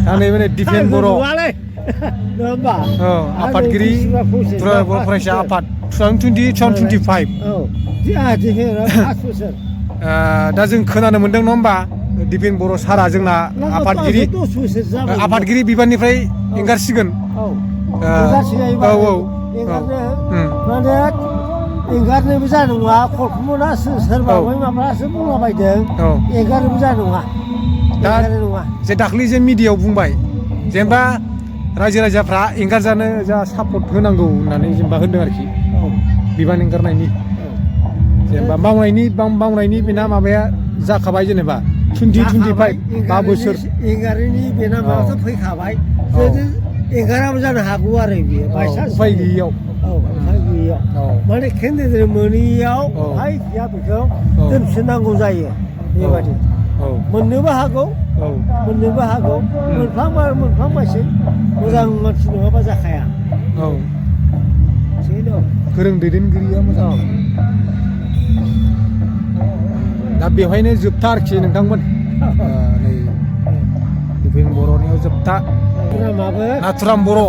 दा नैबे दिपेन बर' आफादगिरि दुलाराय बर' फरायसा आफाद 2020-2025 दा जों खोनानो मोनदों नङा होमबा दिपेन बर' सारा जोंना आफादगिरि बिबाननिफ्राय एंगारसिगोन माने एंगारनोबो जानाय नङा खलखौमोना सोरबा माबासो बुंलाबायदों एंगारनोबो जानाय नङा दा जे दाख्लै जे मिडियायाव बुंबाय जेनेबा रायजो राजाफ्रा एंगारजानो जा सापर्ट होनांगौ होननानै जेनेबा होनदों आरोखि बिबान एंगारनायनि जेनेबा मावनायनि बेना माबाया जाखाबाय जेनेबा 2025 5 बोसोर एंगारैनि बेना माबाथ' फैखाबाय एंगाराबो जानो हागौ आरो बियो उफाय गैयियाव माने केन्डिडेट मोनैयाव उफाय गैया बेखौ दोनफिननांगौ जायो बेबायदि मोननोबो हागौ मोनफ्लांबायसै मोजां मानसि नङाबा जाखाया गोरों दैदेनगिरिया मोजां दा बेवहायनो जोबथा आरोखि नोंथांमोन नै दिपेन बर'नियाव जोबथा नाथुराम बर'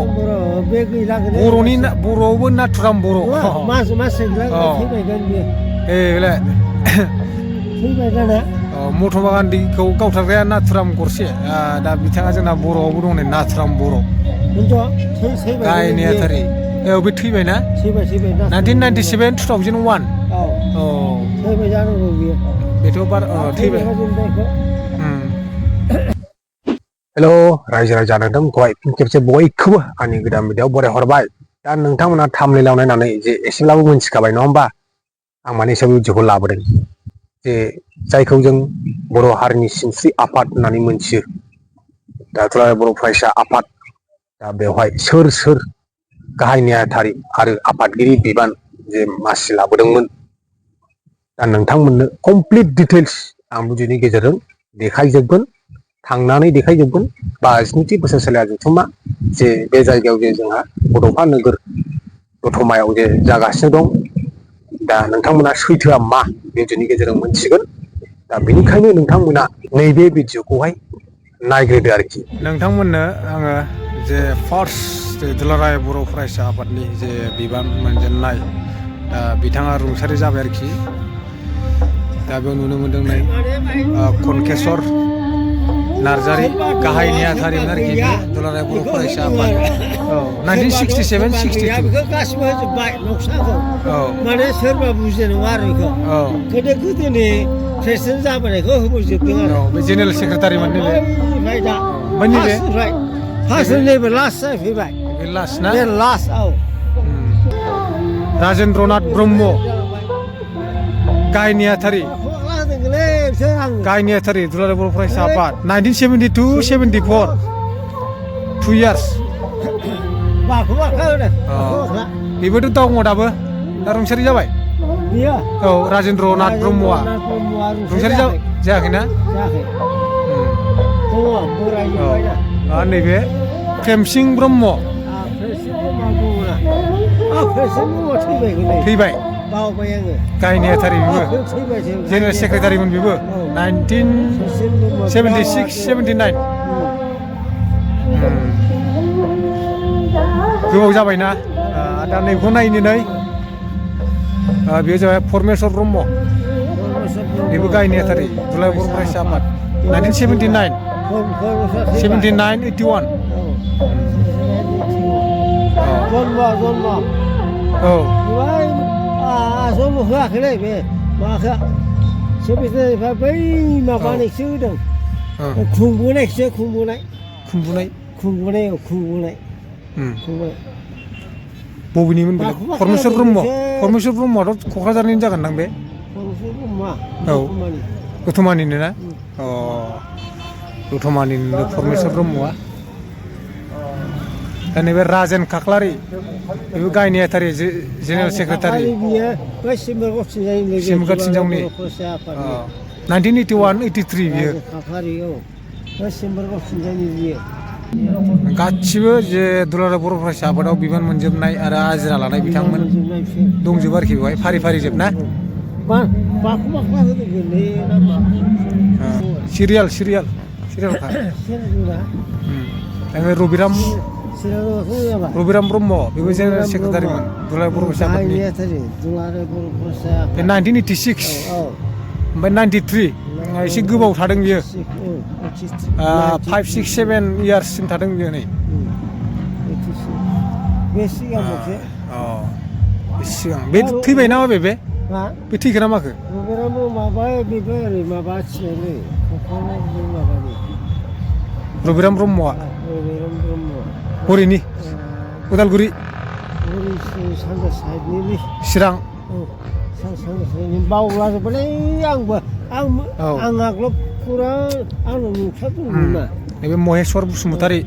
बर'नि बर'आवबो नाथुराम बर' महात्मा गान्धीखौ गावथारग्राया नाथुराम गरसे दा बिथाङा जोंना बर'आवबो दं नै नाथुराम बर' गायनेयाथारि बे थैबायना 1997 2001 बेथ' बार थैबाय हेल' रायजो राजा नोंथां गय फिन खेबसे बयखौबो आंनि गोदान भिडिअ'आव बरायहरबाय दा नोंथांमोना थाम्बनेइलाव नायनानै जे एसेब्लाबो मोनथिखाबाय नङा होमबा आं माने हिसाबै भिडिअ'खौ लाबोदों जे जायखौ जों बर' हारिनि सिनस्रि आफाद होननानै मोनथियो दा दुलाराय बर' फरायसा आफाद दा बेवहाय सोर गाहाय नेहाथारि आरो आफादगिरि बिबान जे मासि लाबोदोंमोन दा नोंथांमोननो कमप्लिट डिटेल्स आं भिडिअ'नि गेजेरजों देखायजोबगोन थांनानै देखायजोबगोन 52 बोसोरसालिया जथुम्मा जे बे जायगायाव जे जोंहा बड'फा नोगोर दतमायाव जे जागासिनो दं दा नोंथांमोना सैथोआ मा भिडिअ'नि गेजेरजों मोनथिगोन दा बेनिखायनो नोंथांमोना नैबे भिडिअ'खौहाय नायग्रोदो आरोखि नोंथांमोननो आङो जे फार्स्ट दुलाराय बर' फरायसा आफादनि जे बिबान मोनजेननाय दा बिथाङा रुंसारि जाबाय आरोखि दा बेयाव नुनो मोनदों नै कनकेश्वर नार्जारि गाहाय नेहाथारिमोन आरोखि दुलाराय बर' फरायसा आफाद 1967-62 गासिबो होजोब्बाय नक्साखौ माने सोरबा बुजिनाय नङा आरो बेखौ गोदोनि प्रेसिडेन्ट जाबोनायखौ होबोजोबदों आरो बे जेनेरेल सेक्रेटारिमोन नैबे फार्स्टनिफ्राय लास्ट जाफैबाय बे लास्ट ना बे लास्ट राजेन्द्रनाथ ब्रह्म गाहाय नेहाथारि दुलाराय बर' फरायसा आफाद 1972-74 2 years बेबोथ' दङ दाबो दा रुंसारि जाबाय राजेन्द्रनाथ ब्रह्मआ रुंसारि जायाखैना नैबे प्रेमसिं ब्रह्म थैबाय गाहाय नेहाथारि बेबो जेनेरेल सेक्रेटारिमोन बेबो 1976-79 गोबाव जाबायना दा नैखौ नायनो नै बेयो जाबाय परमेश्वर ब्रह्म बेबो गाहाय नेहाथारि दुलाराय बर' फरायसा आफाद 1979-81 जन्म होआखैलै बे माबाखौ सेमिस्टारनिफ्राय बै माबानायसो होदों खुंबोनाय बबेनिमोन परमेश्वर ब्रह्मआथ' क'क्राझारनिनो जागोनदां बे दतमानिनो ना दतमानिनो परमेश्वर ब्रह्मआ दा नैबे राजेन खाख्लारि बेबो गाहाय नेहाथारि जेनेरेल सेक्रेटारि सिमगार थिंजावनि 1981-83 बियो गासिबो जे दुलाराय बर' फरायसा आफादाव बिबान मोनजोबनाय आरो आजिरा लानाय बिथांमोन दंजोबो आरोखि बेवहाय फारि जोब ना सिरियाल सिरियालखा सेराजुरा ओमफ्राय रबिराम सेराजुराखौ जाबा रबिराम ब्रह्म बेबो जेनेरेल सेक्रेटारिमोन दुलाराय बर' फरायसा आफादनि नेहाथारि दुलाराय बर' फरायसा बे 1986 औ ओमफ्य 93 एसे गोबाव थादों बियो 5 6 7 इयार्ससिम थादों बियो नै बे सिगां मोनसे सिगां बे थैबाय नामा बे मा बे थैखो ना माखो रबिरामबो माबा बेबो ओरै माबा थिनायलै क'क्राझार माबानि रबिराम ब्रह्मआ रबिराम ब्रह्म हरैनि उदालगुरि ओरै सानजा साइडनि चिरां औ सानजा साइडनि बावलाजोब्बायलै आंबो आं आगोलाव फुरा आंनाव नुखादोंमोन ना नैबे महेस्वर बसुमतारी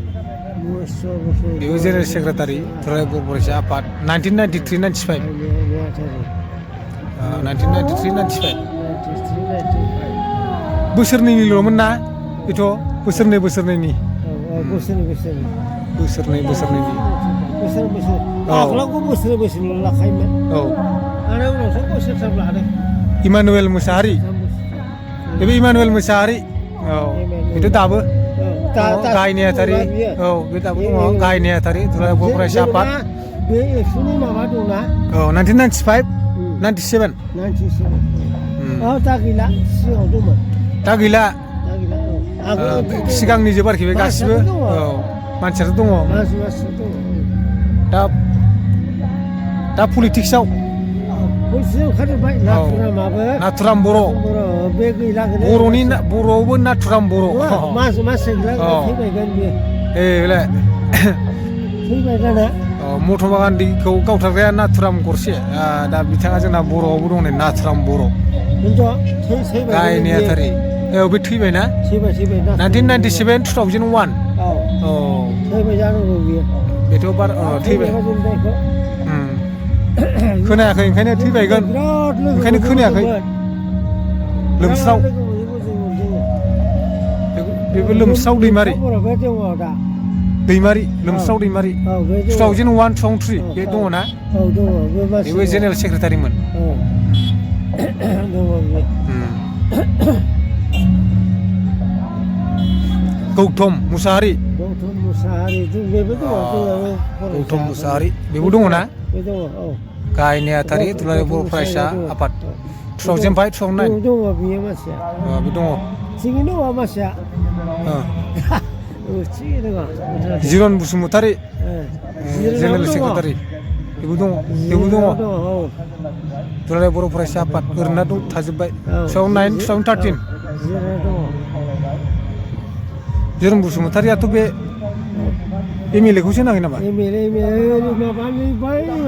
बेबो जेनेरेल सेक्रेटारि दुलाराय बर' फरायसा आफाद 1993 95 1993 95 बोसोरनैनिल'मोन ना बेथ' बोसोरनैनि बोसोरनैनि आगोलावबो बोसोरनै लाखायोमोन औ आरो उनावसो बोसोरथाम लादों इमानुवेल मोसाहारि बेबो इमानुवेल मोसाहारि औ बेथ' दाबो गाहाय नेहाथारि औ बे दाबो दङ गाहाय नेहाथारि दुलाराय बर' फरायसा आफाद बे एबसुनि माबा दंना औ 1995 97 दा गैला सिगाङाव दंमोन दा गैला सिगांनि सिगांनि जोबारखि बे गासिबो औ मानसियाथ' दङ दा पलिटिक्सआव ओंखारजोब्बाय नाथुराम बर' बे गैला बर'आवबो नाथुराम बर' मास थैबायगोन बियो बेलाय थैबाय दाना महात्मा गान्धीखौ गावथारग्राया नाथुराम गरसे दा बिथाङा जोंना बर'आवबो दं नै नाथुराम बर' गाहाय नेहाथारि औ बे थैबायना 1997 2001 औ थैबाय जानांगौ बियो बेथ' बार थैबाय खोनायाखै ओंखायनो थैबायगोन ओंखायनो खोनायाखै लोमस्राव बेबो लोमस्राव दैमारि लोमस्राव दैमारि 2001 2003 बे दङ ना बेबो जेनेरेल सेक्रेटारिमोन गौतम मुसाहारि गौतम मुसाहारि बेबो दङ ना गाहाय नेहाथारि दुलाराय बर' फरायसा आफाद 2005 2009 दङ बियो मानसिया बे दङ थिगैनो दङ मानसिया जिरन बसुमतारी जेनेरेल सेक्रेटारि बेबो दङ दुलाराय बर' फरायसा आफाद ओरैनो दं थाजोब्बाय 2009 2013 जिरन बसुमतारियाथ' बे MLA खौसो होनाखै नामा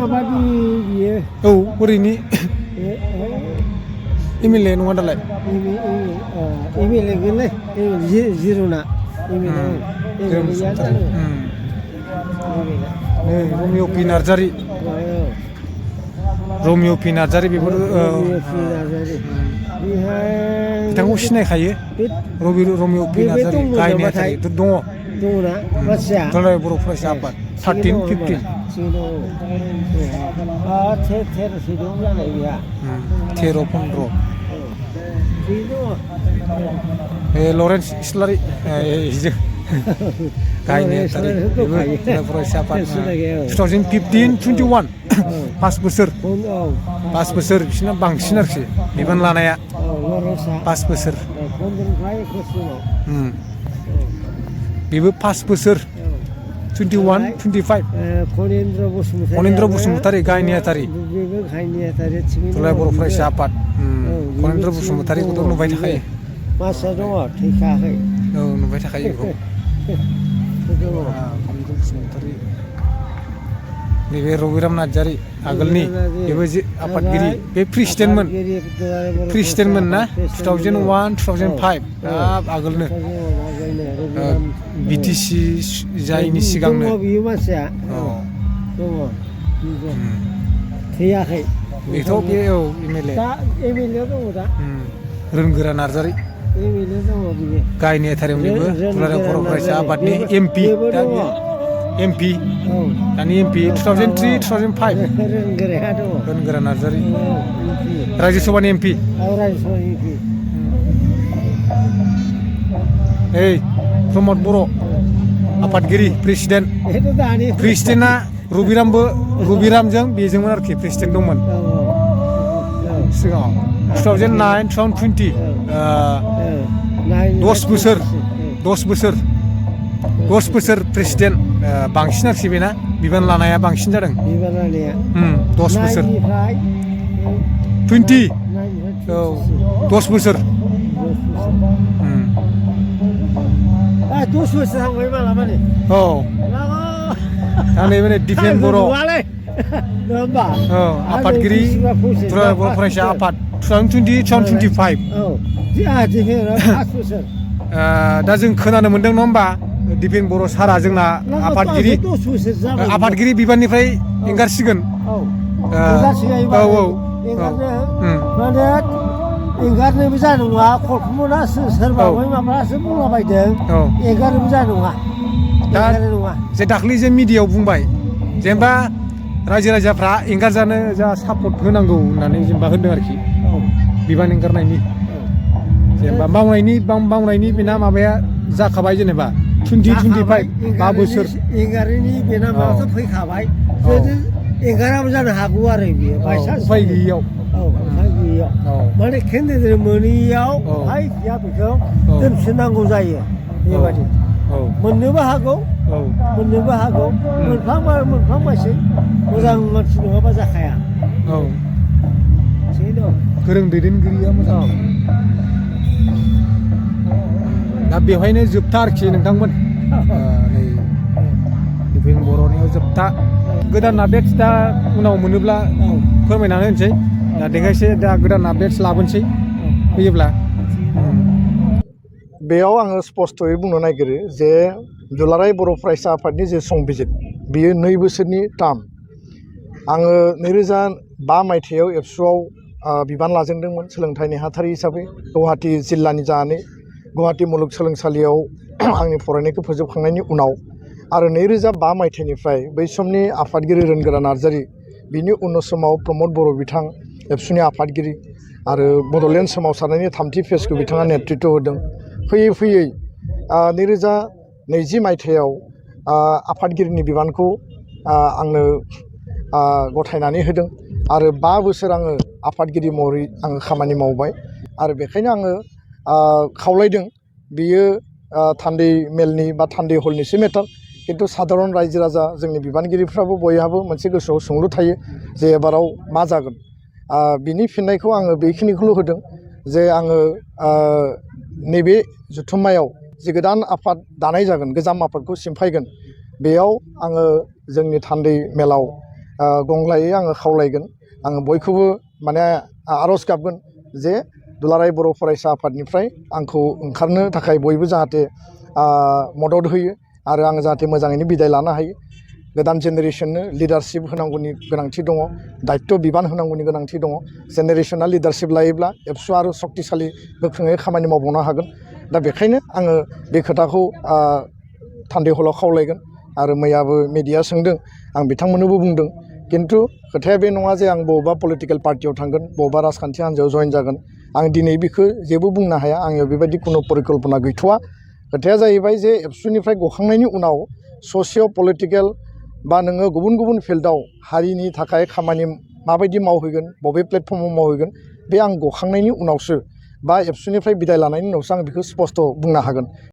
माबानि बियो औ ओरैनि MLA नङा दालाय MLA गोलै जिर'ना रमिय' पि नार्जारि बेफोर बिथांखौ सिनायखायो रमिय' पि नार्जारि गाहाय नेहाथारि दङ दङना मानसिया दुलाराय बर' फरायसा आफाद 13 15 13 15 लरेन्स इस्लारि गाहाय नेहाथारि दुलाराय फरायसा आफाद 2015 21 5 बोसोर बिसोरना बांसिन आरोखि बिबान लानाया 5 बोसोर बेबो 5 बोसोर 21 25 कनिन्द्र बसुमतारी गाहाय नेहाथारि दुलाराय बर' फरायसा आफाद कनिन्द्र बसुमतारीखौथ' नुबाय थाखायो मानसिया दङ थैखायाखै औ नुबाय थाखायो बेखौ कनिन्द्र बसुमतारी नैबे रबिराम नार्जारि आगोलनि बेबो आफादगिरि बे प्रेसिडेन्टमोन ना 2001 2005 आगोलनो BTC जायैनि सिगांनो बियो मानसिया दङ थैयाखै बेथ' बे औ MLA दङ दा रोनगोरा नार्जारि गाहाय नेहाथारिमोन बेबो दुलाराय बर' फरायसा आफादनि MP दानि MP 2003 2005 रोनगोरा नार्जारि राज्यो सभानि MP ओइ प्रमद बर' आफादगिरि प्रेसिडेन्ट itu tadi प्रेसिडेन्टआ रबिरामजों बेजोंमोन आरोखि प्रेसिडेन्ट दंमोन सिगाङाव 2009 2020 10 बोसोर प्रेसिडेन्ट बांसिन आरोखि बेना बिबान लानाया बांसिन जादों बिबान लानाया 10 बोसोर 20 औ 10 बोसोर 10 बोसोर थांबाय मालाबा नै औ दा नैबे नै दिपेन बर' नङा होमबा आफादगिरि बर' फरायसा आफाद 2020-2025 औ दिपेन 5 बोसोर दा जों खोनानो मोनदों नङा होमबा दिपेन बर' सारा जोंना आफादगिरि बिबाननिफ्राय एंगारसिगोन माने एंगारनोबो जानाय नङा खलखौना सोरबा माबासो बुंलाबायदों एंगारनोबो जानाय नङा दा जे दाख्लै जे मिडियायाव बुंबाय जेनेबा रायजो राजाफ्रा एंगारजानो जा सापर्ट होनांगौ होननानै जेनेबा होनदों आरोखि बिबान एंगारनायनि जेनेबा मावनायनि बेना माबाया जाखाबाय जेनेबा 2025 5 बोसोर एंगारैनि बेना माबाथ' फैखाबाय एंगाराबो जानो हागौ आरो बियो उफाय गैयियाव उफाय गैयियाव माने केन्डिडेट मोनैयाव उफाय गैया बेखौ दोनफिननांगौ जायो बेबायदि मोननोबो हागौ मोनफ्लांबायसै मोजां मानसि नङाबा जाखाया गोरों दैदेनगिरिया मोजां दा बेवहायनो जोबथा आरोखि नोंथांमोन नै दिपेन बर'नियाव जोबथा गोदान आपडेट्स दा उनाव मोनोब्ला फोरमायनानै होनोसै दा देखायसै दा गोदान आपडेट्स लाबोनोसै फैयोब्ला बेयाव आङो स्पष्टयै बुंनो नागिरो जे दुलाराय बर' फरायसा आफादनि जे संबिजित बियो 2 बोसोरनि टार्म आङो 2005 मायथाइयाव एबसुआव बिबान लाजेनदोंमोन सोलोंथाइ नेहाथारि हिसाबै गुवाहाटि जिल्लानि जानानै गुवाहाटि मुलुगसोलोंसालियाव आंनि फरायनायखौ फोजोबखांनायनि उनाव आरो 2005 मायथाइनिफ्राय बै समनि आफादगिरि रोनगोरा नार्जारि बिनि उन समाव प्रमद बर' बिथां एबसुनि आफादगिरि आरो बड'लेण्ड सोमावसारनायनि 3थि फेजखौ बिथाङा नेतृत्व होदों फैयै 2020 मायथाइयाव आफादगिरिनि बिबानखौ आंनो गथायनानै होदों आरो 5 बोसोर आङो आफादगिरि महरै आङो खामानि मावबाय आरो बेखायनो आङो खावलायदों बियो थान्दै मेलनि बा थान्दै हलनिसो मेटार खिन्थु साधारन रायजो राजा जोंनि बिबानगिरिफ्राबो बयहाबो मोनसे गोसोआव सोंलु थायो जे एबाराव मा जागोन बिनि फिननायखौ आङो बेखिनिखौल' होदों जे आङो नैबे जुथुम्मायाव जे गोदान आफाद दानाय जागोन गोजाम आफादखौ सिमफायगोन बेयाव आङो जोंनि थान्दै मेलाव गंग्लायै आङो खावलायगोन आङो बयखौबो माने आर'ज गाबगोन जे दुलाराय बर' फरायसा आफादनिफ्राय आंखौ ओंखारनो थाखाय बयबो जाहाथे मदद होयो आरो आं जाहाथे मोजाङैनो बिदाय लानो हायो गोदान जेनेरेसननो लिडारशिप होनांगौनि गोनांथि दङ दायित्व बिबान होनांगौनि गोनांथि दङ जेनेरेसना लिडारशिप लायोब्ला एबसुआ आरो शक्तिशालि गोख्रोङै खामानि मावबावनो हागोन दा बेखायनो आङो बे खोथाखौ थान्दै हलाव खावलायगोन आरो मैयाबो मिडिया सोंदों आं बिथांमोननोबो बुंदों खिन्थु खोथाया बे नङा जे आं बबेबा पलिटिकेल पार्टियाव थांगोन बबेबा राजखान्थि हान्जायाव जइन जागोन आं दिनै बेखौ जेबो बुंनो हाया आंनियाव बेबायदि खुनु परिकल्पना गैथ'वा खोथाया जाहैबाय जे एबसुनिफ्राय गखांनायनि उनाव ससिय' पलिटिकेल बा नोङो गुबुन गुबुन फिल्डआव हारिनि थाखाय खामानि माबायदि मावहैगोन बबे प्लेटफर्माव मावहैगोन बे आं गखांनायनि उनावसो बा एबसुनिफ्राय बिदाय लानायनि उनावसो आं बेखौ स्पष्ट बुंनो हागोन